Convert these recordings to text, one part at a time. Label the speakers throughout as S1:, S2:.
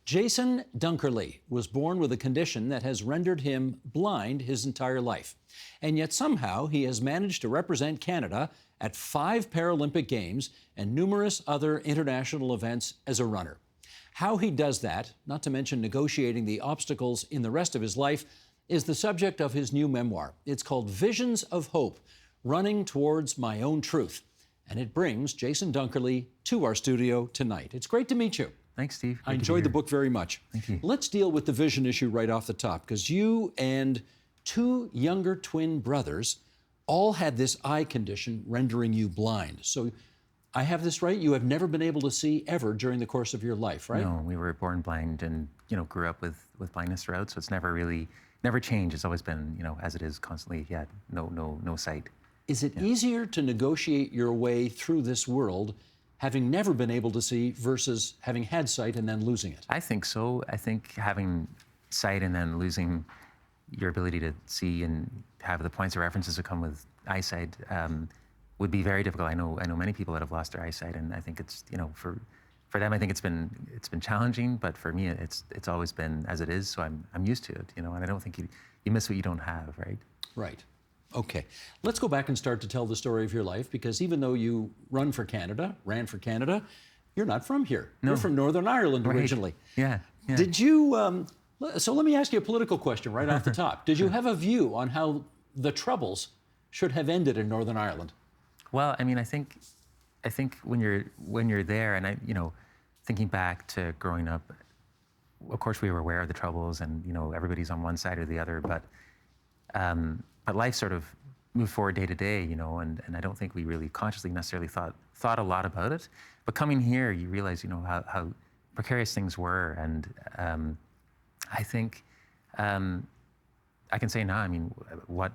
S1: Jason Dunkerley was born with a condition that has rendered him blind his entire life. And yet somehow he has managed to represent Canada at 5 Paralympic Games and numerous other international events as a runner. How he does that, not to mention negotiating the obstacles in the rest of his life, is the subject of his new memoir. It's called Visions of Hope, Running Towards My Own Truth. And it brings Jason Dunkerley to our studio tonight. It's great to meet you.
S2: Thanks, Steve.
S1: I enjoyed the book very much.
S2: Thank you.
S1: Let's deal with the vision issue right off the top, because you and 2 younger twin brothers all had this eye condition rendering you blind. So I have this right? You have never been able to see ever during the course of your life, right?
S2: No, we were born blind and, grew up with blindness throughout. So it's never changed. It's always been, as it is constantly. Yeah, no sight.
S1: Is it easier to negotiate your way through this world having never been able to see versus having had sight and then losing it?
S2: I think so. I think having sight and then losing your ability to see and have the points of references that come with eyesight would be very difficult. I know many people that have lost their eyesight, and I think it's for them I think it's been challenging, but for me it's always been as it is. So I'm used to it, and I don't think you miss what you don't have, right?
S1: Right. Okay, let's go back and start to tell the story of your life, because even though you ran for Canada, you're not from here.
S2: No.
S1: You're from Northern Ireland originally.
S2: Yeah.
S1: Did you, so let me ask you a political question right off the top. Did you have a view on how the Troubles should have ended in Northern Ireland?
S2: Well, I mean, I think when you're there, and thinking back to growing up, of course we were aware of the Troubles, and everybody's on one side or the other, but life sort of moved forward day to day, and I don't think we really consciously necessarily thought a lot about it. But coming here, you realize, how precarious things were, and I think I can say now, I mean, what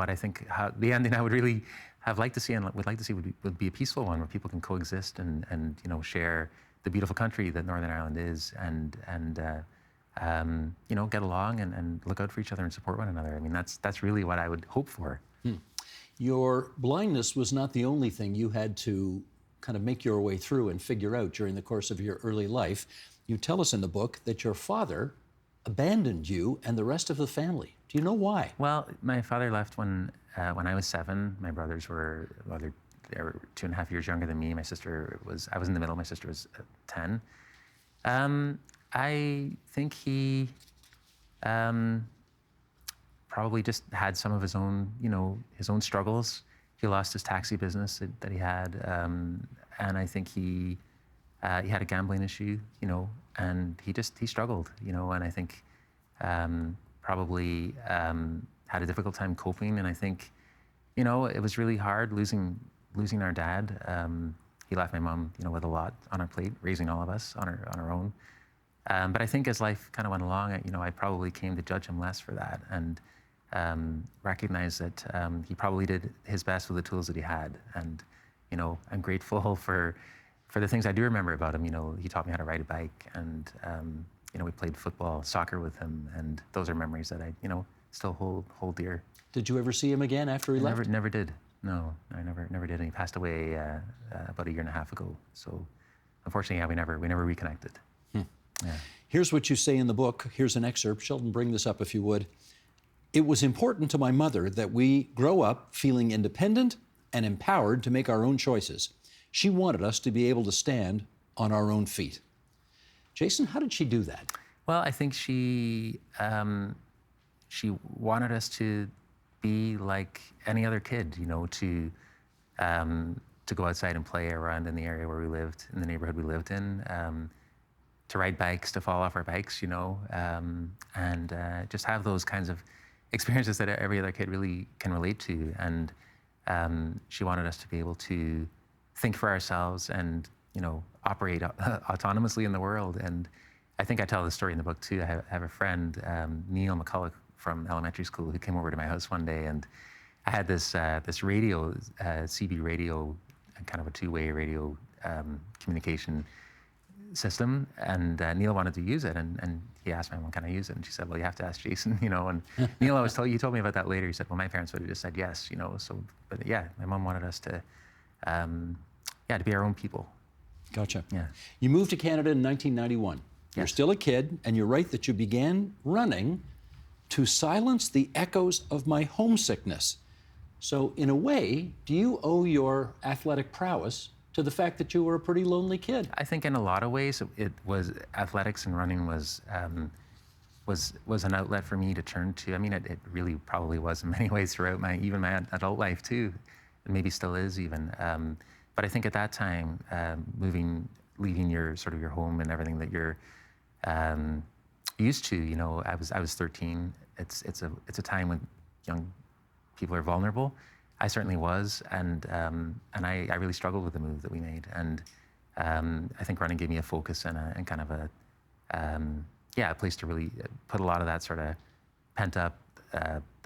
S2: I think how the ending I would really have liked to see and would like to see would be a peaceful one where people can coexist and share the beautiful country that Northern Ireland is, and get along and look out for each other and support one another. I mean, that's really what I would hope for.
S1: Your blindness was not the only thing you had to kind of make your way through and figure out during the course of your early life. You tell us in the book that your father abandoned you and the rest of the family. Do you know why?
S2: Well, my father left when I was 7. My brothers were, they were 2.5 years younger than me. I was in the middle. My sister was 10. I think he probably just had some of his own struggles. He lost his taxi business that he had, and I think he had a gambling issue, and he struggled, and I think probably had a difficult time coping. And I think, it was really hard losing our dad. He left my mom, with a lot on her plate, raising all of us on her own. But I think as life kind of went along, I probably came to judge him less for that, and recognize that he probably did his best with the tools that he had. And I'm grateful for the things I do remember about him. He taught me how to ride a bike, and we played football, soccer with him, and those are memories that I still hold dear.
S1: Did you ever see him again after he left?
S2: Never did. No, I never did. And he passed away about 1.5 years ago. So unfortunately, we never reconnected. Yeah.
S1: Here's what you say in the book. Here's an excerpt. Sheldon, bring this up if you would. It was important to my mother that we grow up feeling independent and empowered to make our own choices. She wanted us to be able to stand on our own feet. Jason, how did she do that?
S2: Well, I think she wanted us to be like any other kid, to go outside and play around in the area where we lived, in the neighborhood we lived in. To ride bikes, to fall off our bikes, and just have those kinds of experiences that every other kid really can relate to. And she wanted us to be able to think for ourselves and, operate autonomously in the world. And I think I tell the story in the book too. I have a friend, Neil McCulloch from elementary school, who came over to my house one day, and I had this radio, CB radio, kind of a 2-way radio communication system, and Neil wanted to use it, and he asked my mom, "Can I use it?" And she said, "Well, you have to ask Jason," And Neil he told me about that later. He said, "Well, my parents would have just said yes," So, but yeah, my mom wanted us to be our own people.
S1: Gotcha.
S2: Yeah.
S1: You moved to Canada in 1991. You're
S2: Yes.
S1: still a kid, and you write that you began running to silence the echoes of my homesickness. So, in a way, do you owe your athletic prowess to the fact that you were a pretty lonely kid?
S2: I think in a lot of ways it was athletics and running was an outlet for me to turn to. I mean, it really probably was in many ways throughout my adult life too, and maybe still is even. But I think at that time, leaving your sort of your home and everything that you're used to. You know, I was 13. It's a time when young people are vulnerable. I certainly was, and I really struggled with the move that we made. And I think running gave me a focus and kind of a place to really put a lot of that sort of pent up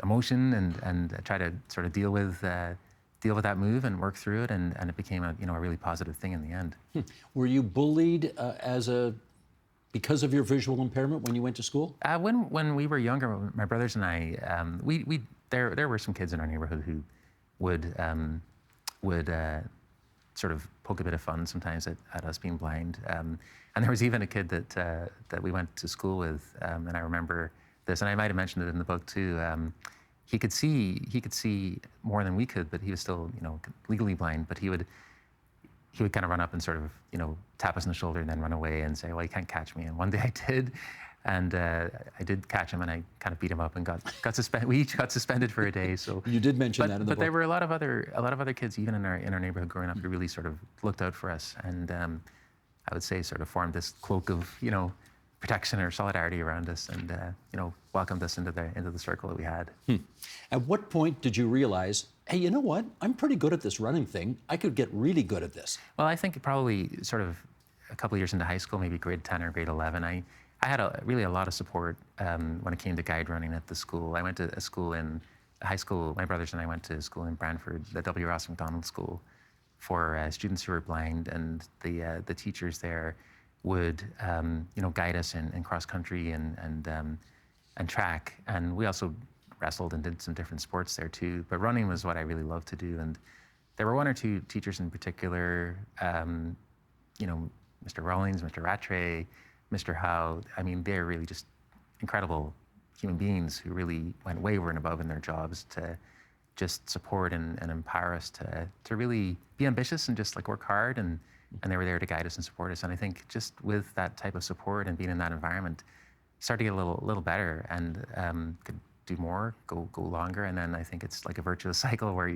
S2: emotion and try to sort of deal with that move and work through it, and it became a really positive thing in the end.
S1: Were you bullied because of your visual impairment when you went to school?
S2: When we were younger, my brothers and I, there were some kids in our neighborhood who would sort of poke a bit of fun sometimes at us being blind. And there was even a kid that we went to school with, and I remember this, and I might have mentioned it in the book too. He could see more than we could, but he was still legally blind. But he would kind of run up and sort of tap us on the shoulder and then run away and say, "Well, you can't catch me." And one day I did. And I did catch him, and I kind of beat him up and got suspended. We each got suspended for a day. So
S1: you did mention that in the book.
S2: But there were a lot of other kids, even in our neighborhood growing up, who really sort of looked out for us, and I would say sort of formed this cloak of protection or solidarity around us, and welcomed us into the circle that we had.
S1: At what point did you realize, hey, you know what? I'm pretty good at this running thing. I could get really good at this.
S2: Well, I think probably sort of a couple of years into high school, maybe grade 10 or grade 11, I had really a lot of support when it came to guide running at the school. I went to high school. My brothers and I went to school in Brantford, the W. Ross McDonald School, for students who were blind, and the teachers there would guide us in cross country and track, and we also wrestled and did some different sports there too. But running was what I really loved to do, and there were one or two teachers in particular, Mr. Rawlings, Mr. Rattray, Mr. Howe. I mean, they're really just incredible human beings who really went way over and above in their jobs to just support and empower us to really be ambitious and just like work hard, and they were there to guide us and support us. And I think just with that type of support and being in that environment, start to get a little better and could do more, go longer. And then I think it's like a virtuous cycle where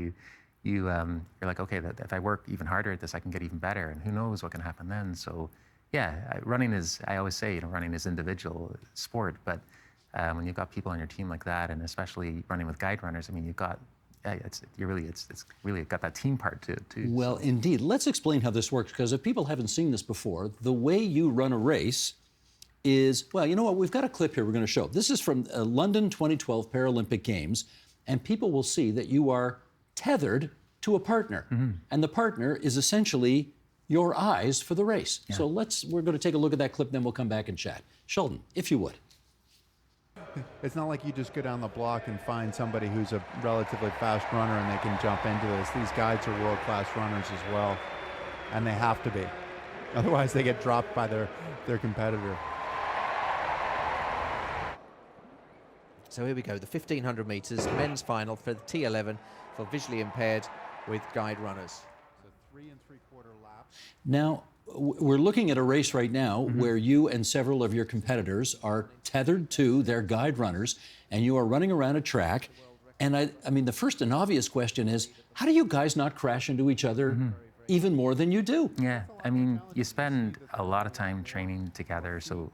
S2: you're like, okay, that if I work even harder at this, I can get even better, and who knows what can happen then. So yeah, running is, I always say, running is individual sport, but when you've got people on your team like that, and especially running with guide runners, I mean, it's really got that team part to it too.
S1: Well, indeed. Let's explain how this works, because if people haven't seen this before, the way you run a race is, well, you know what? We've got a clip here we're going to show. This is from London 2012 Paralympic Games, and people will see that you are tethered to a partner, and the partner is essentially your eyes for the race. Yeah. So we're going to take a look at that clip, then we'll come back and chat. Sheldon, if you would.
S3: It's not like you just go down the block and find somebody who's a relatively fast runner and they can jump into this. These guys are world-class runners as well, and they have to be. Otherwise, they get dropped by their competitor.
S4: So here we go, the 1,500 metres men's final for the T11 for visually impaired with guide runners.
S3: So 3 3/4 laps.
S1: Now, we're looking at a race right now where you and several of your competitors are tethered to their guide runners, and you are running around a track. And I mean, the first and obvious question is, how do you guys not crash into each other even more than you do?
S2: Yeah, I mean, you spend a lot of time training together. So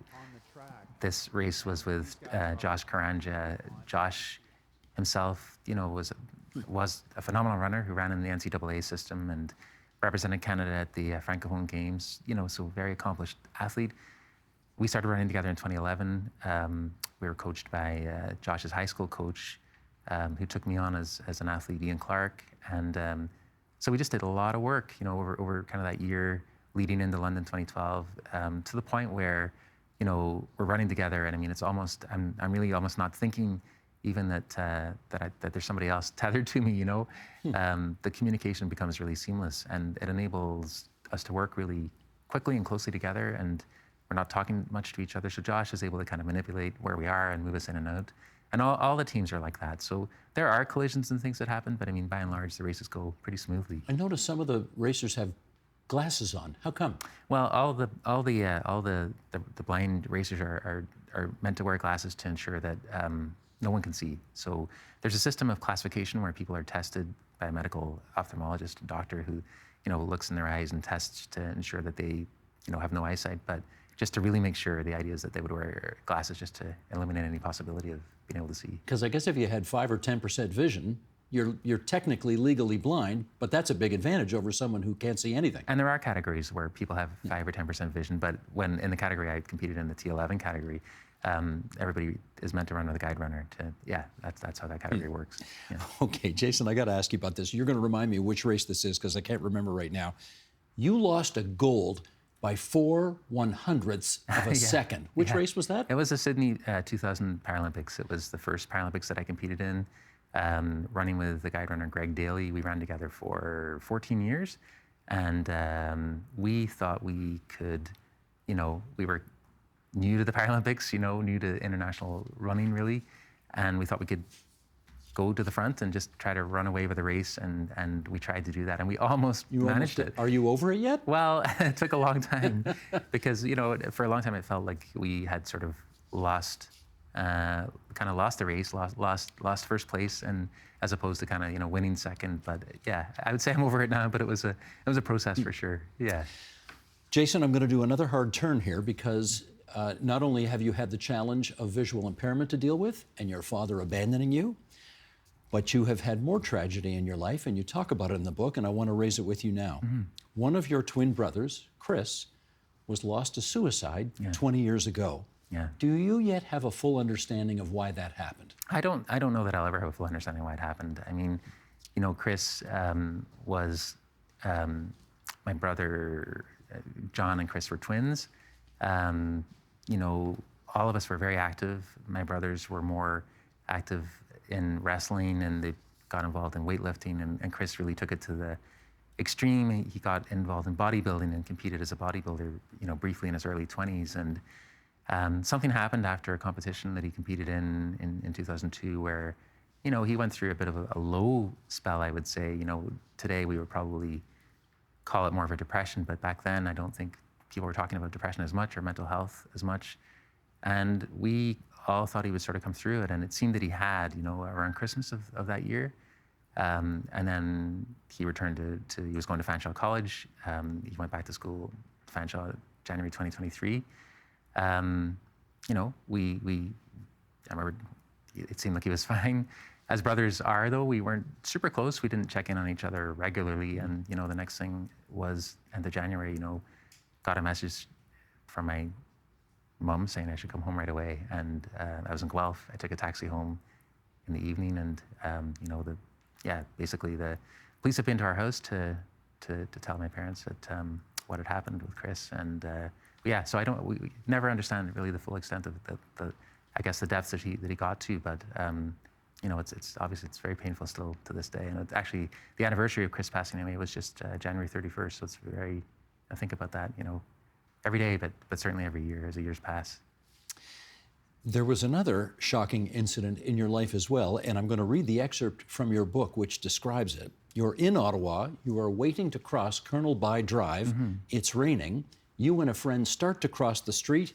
S2: this race was with Josh Karanja. Josh himself, was a phenomenal runner who ran in the NCAA system and represented Canada at the Francophone Games, so very accomplished athlete. We started running together in 2011. We were coached by Josh's high school coach, who took me on as an athlete, Ian Clark. And so we just did a lot of work, over kind of that year leading into London 2012, to the point where, we're running together. And I mean, it's almost, I'm really almost not thinking even that there's somebody else tethered to me, the communication becomes really seamless, and it enables us to work really quickly and closely together. And we're not talking much to each other. So Josh is able to kind of manipulate where we are and move us in and out. And all the teams are like that. So there are collisions and things that happen, but I mean, by and large, the races go pretty smoothly.
S1: I noticed some of the racers have glasses on. How come?
S2: Well, all the blind racers are meant to wear glasses to ensure that no one can see. So there's a system of classification where people are tested by a medical ophthalmologist, a doctor who, looks in their eyes and tests to ensure that they, have no eyesight. But just to really make sure, the idea is that they would wear glasses just to eliminate any possibility of being able to see.
S1: Because I guess if you had 5 or 10% vision, you're technically legally blind, but that's a big advantage over someone who can't see anything.
S2: And there are categories where people have 5 or 10% vision, but when in the category I competed in, the T11 category, everybody is meant to run with a guide runner. That's how that category works. Yeah.
S1: Okay, Jason, I got to ask you about this. You're going to remind me which race this is because I can't remember right now. You lost a gold by 4/100ths of a second. Which race was that?
S2: It was the Sydney 2000 Paralympics. It was the first Paralympics that I competed in. Running with the guide runner Greg Daly. We ran together for 14 years, and we thought we could, we were new to the Paralympics, new to international running really, and we thought we could go to the front and just try to run away with the race, and we tried to do that, and we almost managed it.
S1: Are you over it yet?
S2: Well, it took a long time because, for a long time it felt like we had sort of lost the race, lost first place, and as opposed to kind of winning second. But yeah, I would say I'm over it now. But it was a process for sure. Yeah.
S1: Jason, I'm going to do another hard turn here because not only have you had the challenge of visual impairment to deal with and your father abandoning you, but you have had more tragedy in your life, and you talk about it in the book, and I want to raise it with you now. Mm-hmm. One of your twin brothers, Chris, was lost to suicide 20 years ago.
S2: Yeah.
S1: Do you yet have a full understanding of why that happened?
S2: I don't know that I'll ever have a full understanding why it happened. I mean, Chris was my brother. John and Chris were twins. All of us were very active. My brothers were more active in wrestling, and they got involved in weightlifting. And Chris really took it to the extreme. He got involved in bodybuilding and competed as a bodybuilder, briefly in his early 20s. And something happened after a competition that he competed in 2002 where, he went through a bit of a low spell, I would say. Today we would probably call it more of a depression, but back then I don't think people were talking about depression as much or mental health as much. And we all thought he would sort of come through it, and it seemed that he had, around Christmas of that year. And then he returned he was going to Fanshawe College. He went back to school, Fanshawe, January 2023. I remember it seemed like he was fine. As brothers are, though, we weren't super close. We didn't check in on each other regularly. And, the next thing was end of January, got a message from my mom saying I should come home right away. And I was in Guelph. I took a taxi home in the evening, and, basically the police had been to our house to tell my parents that what had happened with Chris. And so we never understand really the full extent of I guess the depths that he got to, but it's obviously it's very painful still to this day. And it's actually the anniversary of Chris passing away was just January 31st, so it's very, I think about that, every day, but certainly every year as the years pass.
S1: There was another shocking incident in your life as well, and I'm going to read the excerpt from your book which describes it. You're in Ottawa, you are waiting to cross Colonel By Drive, mm-hmm. It's raining, you and a friend start to cross the street,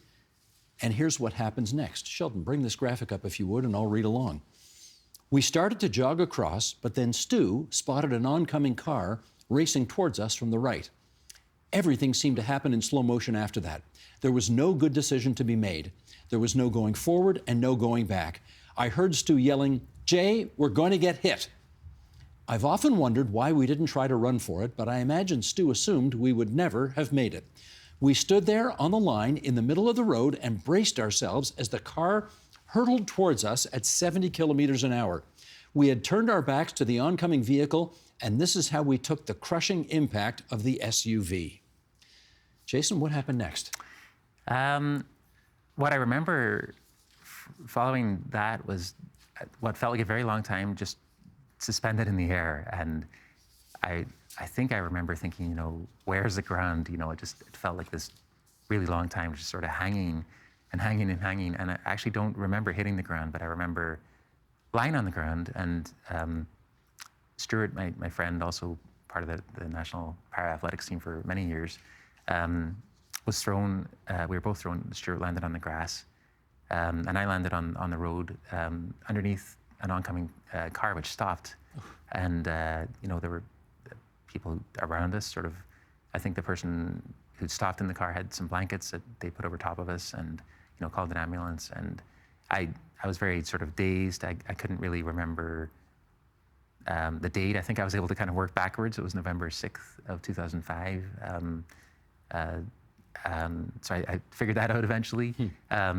S1: and here's what happens next. Sheldon, bring this graphic up if you would, and I'll read along. We started to jog across, but then Stu spotted an oncoming car racing towards us from the right. Everything seemed to happen in slow motion after that. There was no good decision to be made. There was no going forward and no going back. I heard Stu yelling, "Jay, we're going to get hit." I've often wondered why we didn't try to run for it, but I imagine Stu assumed we would never have made it. We stood there on the line in the middle of the road and braced ourselves as the car hurtled towards us at 70 kilometers an hour. We had turned our backs to the oncoming vehicle, and this is how we took the crushing impact of the SUV. Jason, what happened next?
S2: What I remember following that was what felt like a very long time just suspended in the air. And I think I remember thinking, where's the ground? It felt like this really long time, just sort of hanging and hanging and hanging. And I actually don't remember hitting the ground, but I remember lying on the ground. And Stuart, my friend, also part of the national para-athletics team for many years, was thrown. We were both thrown. Stuart landed on the grass, and I landed on the road underneath an oncoming car, which stopped. And there were people around us. Sort of, I think the person who'd stopped in the car had some blankets that they put over top of us, and called an ambulance. And I was very sort of dazed. I couldn't really remember the date. I think I was able to kind of work backwards. It was November 6th of 2005. So I figured that out eventually. I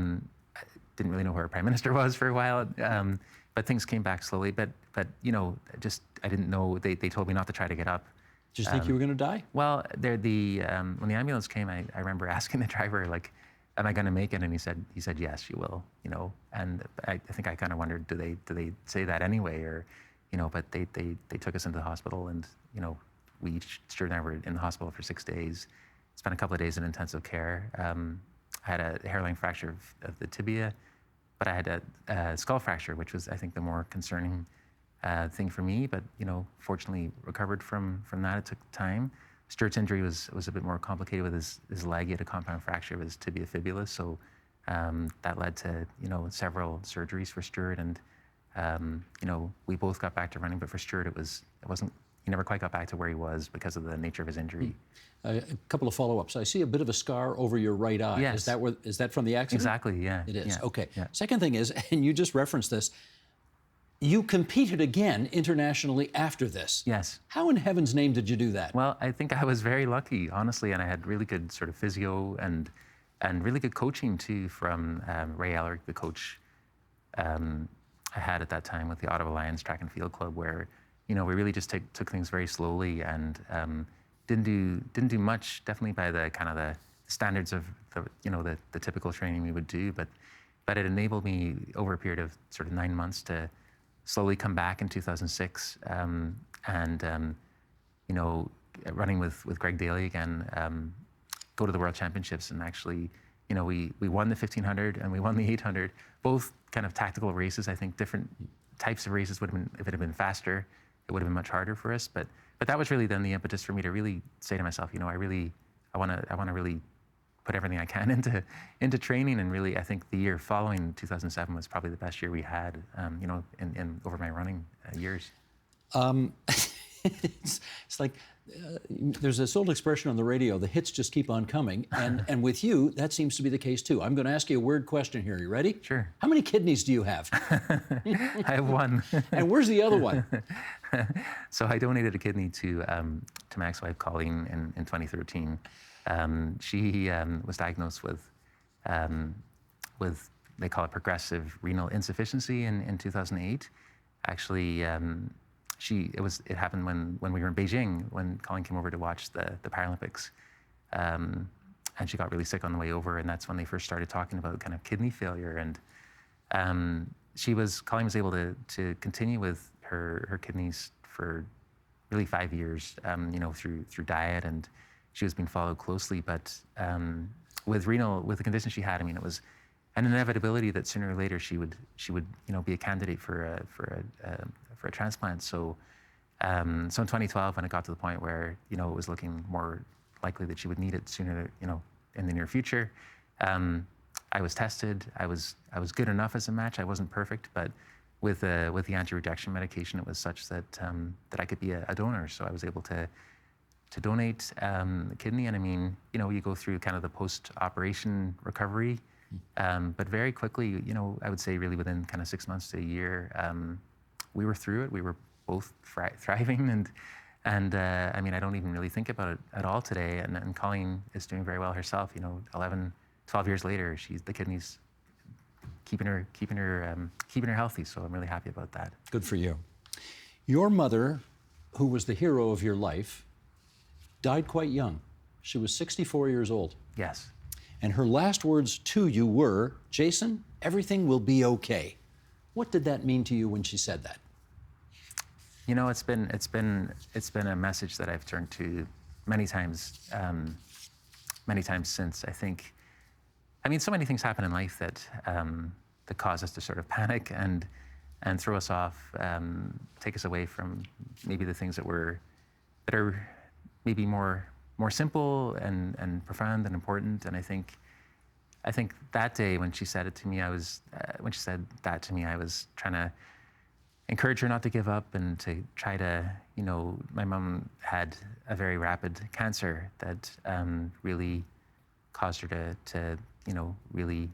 S2: didn't really know where our prime minister was for a while, but things came back slowly. But just I didn't know. They told me not to try to get up.
S1: Did you think you were going to die?
S2: Well, when the ambulance came, I remember asking the driver, like, am I going to make it? And he said, yes, you will. And I think I kind of wondered, do they say that anyway, or, but they took us into the hospital, and Stuart and I were in the hospital for 6 days. Spent a couple of days in intensive care. I had a hairline fracture of the tibia, but I had a skull fracture, which was, I think, the more concerning thing for me. But fortunately recovered from that. It took time. Stuart's injury was a bit more complicated with his leg. He had a compound fracture of his tibia fibula, so that led to several surgeries for Stuart, and we both got back to running. But for Stuart, he never quite got back to where he was because of the nature of his injury.
S1: A couple of follow-ups. I see a bit of a scar over your right eye.
S2: Yes.
S1: Is that from the accident?
S2: Exactly, yeah.
S1: It is,
S2: yeah.
S1: okay.
S2: Yeah.
S1: Second thing is, and you just referenced this, you competed again internationally after this.
S2: Yes.
S1: How in heaven's name did you do that?
S2: Well, I think I was very lucky, honestly, and I had really good sort of physio and really good coaching too from Ray Ellerick, the coach I had at that time with the Ottawa Lions Track and Field Club, where we really just took things very slowly and didn't do much, definitely by the kind of the standards of the typical training we would do, but it enabled me over a period of sort of 9 months to slowly come back in 2006, running with Greg Daly again, go to the World Championships, and actually, we won the 1500 and we won the 800, both kind of tactical races. I think different types of races would have been, if it had been faster, it would have been much harder for us. But that was really then the impetus for me to really say to myself, I want to really put everything I can into training. And really, I think the year following 2007 was probably the best year we had, in over my running years.
S1: It's like there's this old expression on the radio: the hits just keep on coming, and with you, that seems to be the case too. I'm going to ask you a weird question here. You ready?
S2: Sure.
S1: How many kidneys do you have?
S2: I have one.
S1: And where's the other one?
S2: So I donated a kidney to my ex-wife Colleen in 2013. She was diagnosed with they call it progressive renal insufficiency in 2008. Actually, it happened when we were in Beijing, when Colleen came over to watch the Paralympics, and she got really sick on the way over, and that's when they first started talking about kind of kidney failure. And Colleen was able to continue with her kidneys for really 5 years, through diet, and she was being followed closely. But with the condition she had, it was an inevitability that sooner or later she would be a candidate for a transplant. So in 2012, when it got to the point where it was looking more likely that she would need it sooner, in the near future, I was tested. I was good enough as a match. I wasn't perfect, but with the anti-rejection medication, it was such that that I could be a donor. So I was able to donate a kidney. And you go through kind of the post-operation recovery, but very quickly, I would say really within kind of 6 months to a year, we were through it. We were both thriving, and I don't even really think about it at all today. And Colleen is doing very well herself. 11, 12 years later, the kidneys keeping her healthy. So I'm really happy about that.
S1: Good for you. Your mother, who was the hero of your life, died quite young. She was 64 years old.
S2: Yes.
S1: And her last words to you were, "Jason, everything will be okay." What did that mean to you when she said that?
S2: It's been a message that I've turned to many times many times since. I mean, so many things happen in life that that cause us to sort of panic and throw us off, take us away from maybe the things that are maybe more simple and profound and important. And I think that day when she said it to me, I was trying to encourage her not to give up and to try to, my mom had a very rapid cancer that really caused her to really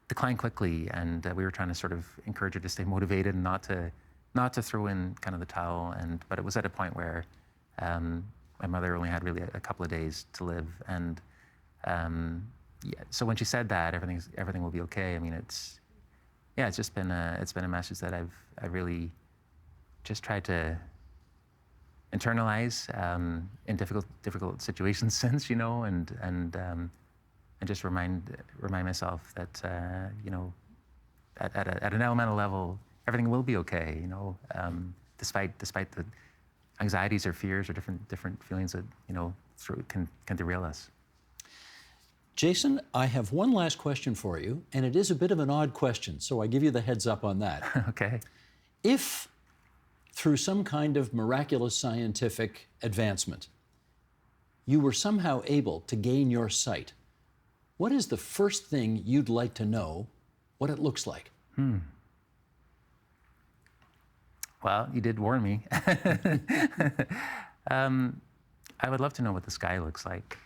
S2: decline quickly. And we were trying to sort of encourage her to stay motivated and not to throw in kind of the towel. But it was at a point where my mother only had really a couple of days to live. And so when she said that everything will be okay, I mean, it's just been a message that I've really just tried to internalize in difficult situations since, and just remind myself that at an elemental level everything will be okay, despite the anxieties or fears or different feelings that can derail us.
S1: Jason, I have one last question for you, and it is a bit of an odd question, so I give you the heads up on that.
S2: Okay.
S1: If, through some kind of miraculous scientific advancement, you were somehow able to gain your sight, what is the first thing you'd like to know what it looks like?
S2: Well, you did warn me. I would love to know what the sky looks like.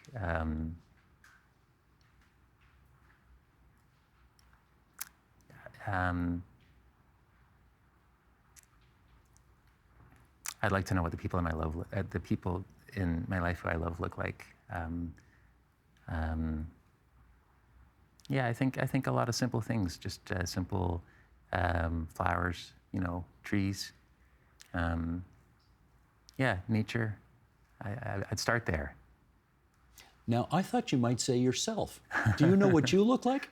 S2: I'd like to know what the people in my life who I love look like. I think a lot of simple things, just simple flowers, trees. Nature. I'd start there.
S1: Now, I thought you might say yourself. Do you know what you look like?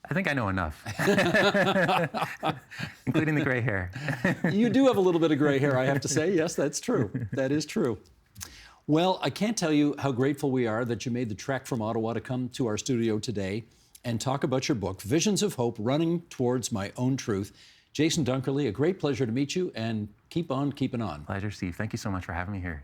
S2: I think I know enough, including the gray hair.
S1: You do have a little bit of gray hair, I have to say. Yes, that's true. That is true. Well, I can't tell you how grateful we are that you made the trek from Ottawa to come to our studio today and talk about your book, Visions of Hope, Running Towards My Own Truth. Jason Dunkerley, a great pleasure to meet you, and keep on keeping on.
S2: Pleasure, Steve. Thank you so much for having me here.